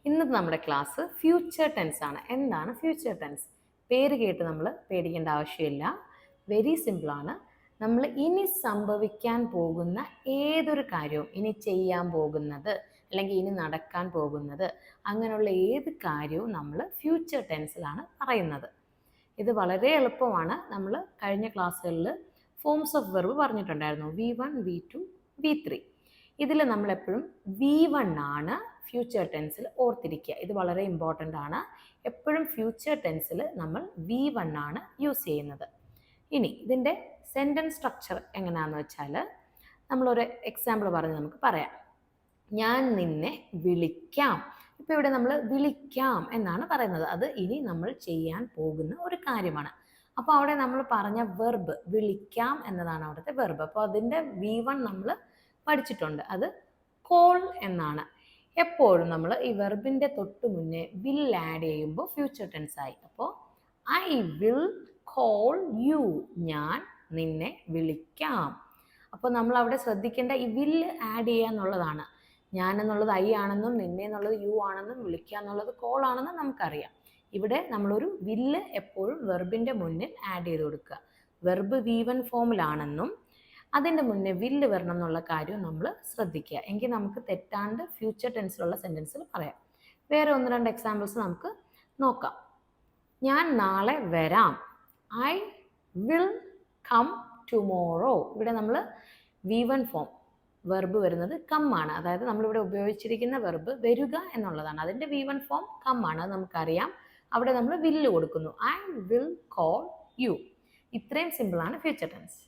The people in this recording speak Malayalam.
ഇന്നത്തെ നമ്മുടെ ക്ലാസ് ഫ്യൂച്ചർ ടെൻസ് ആണ്. എന്താണ് ഫ്യൂച്ചർ ടെൻസ്? പേര് കേട്ട് നമ്മൾ പേടിക്കേണ്ട ആവശ്യമില്ല. വെരി സിമ്പിളാണ്. നമ്മൾ ഇനി സംഭവിക്കാൻ പോകുന്ന ഏതൊരു കാര്യവും, ഇനി ചെയ്യാൻ പോകുന്നത് അല്ലെങ്കിൽ ഇനി നടക്കാൻ പോകുന്നത്, അങ്ങനെയുള്ള ഏത് കാര്യവും നമ്മൾ ഫ്യൂച്ചർ ടെൻസിലാണ് പറയുന്നത്. ഇത് വളരെ എളുപ്പമാണ്. നമ്മൾ കഴിഞ്ഞ ക്ലാസ്സുകളിൽ ഫോംസ് ഓഫ് വെർബ് പറഞ്ഞിട്ടുണ്ടായിരുന്നു. V1, V2, V3. ഇതിൽ നമ്മളെപ്പോഴും V1 ആണ് ഫ്യൂച്ചർ ടെൻസിൽ ഓർത്തിരിക്കുക. ഇത് വളരെ ഇമ്പോർട്ടൻ്റ് ആണ്. എപ്പോഴും ഫ്യൂച്ചർ ടെൻസിൽ നമ്മൾ V1 ആണ് യൂസ് ചെയ്യുന്നത്. ഇനി ഇതിൻ്റെ സെൻറ്റൻസ് സ്ട്രക്ചർ എങ്ങനെയാണെന്ന് വെച്ചാൽ, നമ്മളൊരു എക്സാമ്പിൾ പറഞ്ഞ് നമുക്ക് പറയാം. ഞാൻ നിന്നെ വിളിക്കാം. ഇപ്പോൾ ഇവിടെ നമ്മൾ വിളിക്കാം എന്നാണ് പറയുന്നത്. അത് ഇനി നമ്മൾ ചെയ്യാൻ പോകുന്ന ഒരു കാര്യമാണ്. അപ്പോൾ അവിടെ നമ്മൾ പറഞ്ഞ വെർബ് വിളിക്കാം എന്നതാണ് അവിടുത്തെ വെർബ്. അപ്പോൾ അതിൻ്റെ V1 നമ്മൾ പഠിച്ചിട്ടുണ്ട്. അത് കോൾ എന്നാണ്. എപ്പോഴും നമ്മൾ ഈ വെർബിൻ്റെ തൊട്ട് മുന്നേ വിൽ ആഡ് ചെയ്യുമ്പോൾ ഫ്യൂച്ചർ ടെൻസ് ആയി. അപ്പോൾ ഐ വിൽ കോൾ യു, ഞാൻ നിന്നെ വിളിക്കാം. അപ്പോൾ നമ്മൾ അവിടെ ശ്രദ്ധിക്കേണ്ട ഈ വിൽ ആഡ് ചെയ്യുക എന്നുള്ളതാണ്. ഞാൻ എന്നുള്ളത് ഐ ആണെന്നും നിന്നെ എന്നുള്ളത് യു ആണെന്നും വിളിക്കുക എന്നുള്ളത് കോൾ ആണെന്നും നമുക്കറിയാം. ഇവിടെ നമ്മളൊരു വില്ല് എപ്പോഴും വെർബിൻ്റെ മുന്നിൽ ആഡ് ചെയ്ത് കൊടുക്കുക. വെർബ് V1 ഫോമിലാണെന്നും അതിൻ്റെ മുന്നേ വില്ല് വരണം എന്നുള്ള കാര്യം നമ്മൾ ശ്രദ്ധിക്കുക. എങ്കിൽ നമുക്ക് തെറ്റാണ്ട് ഫ്യൂച്ചർ ടെൻസിലുള്ള സെൻറ്റൻസിൽ പറയാം. വേറെ 1-2 എക്സാമ്പിൾസ് നമുക്ക് നോക്കാം. ഞാൻ നാളെ വരാം. I will come tomorrow. ഇവിടെ നമ്മൾ V1 ഫോം വെർബ് വരുന്നത് കം ആണ്. അതായത് നമ്മളിവിടെ ഉപയോഗിച്ചിരിക്കുന്ന വെർബ് വരിക എന്നുള്ളതാണ്. അതിൻ്റെ V1 ഫോം കം ആണ്, അത് നമുക്കറിയാം. അവിടെ നമ്മൾ വില്ല് കൊടുക്കുന്നു. I will call you. ഇത്രയും സിമ്പിളാണ് ഫ്യൂച്ചർ ടെൻസ്.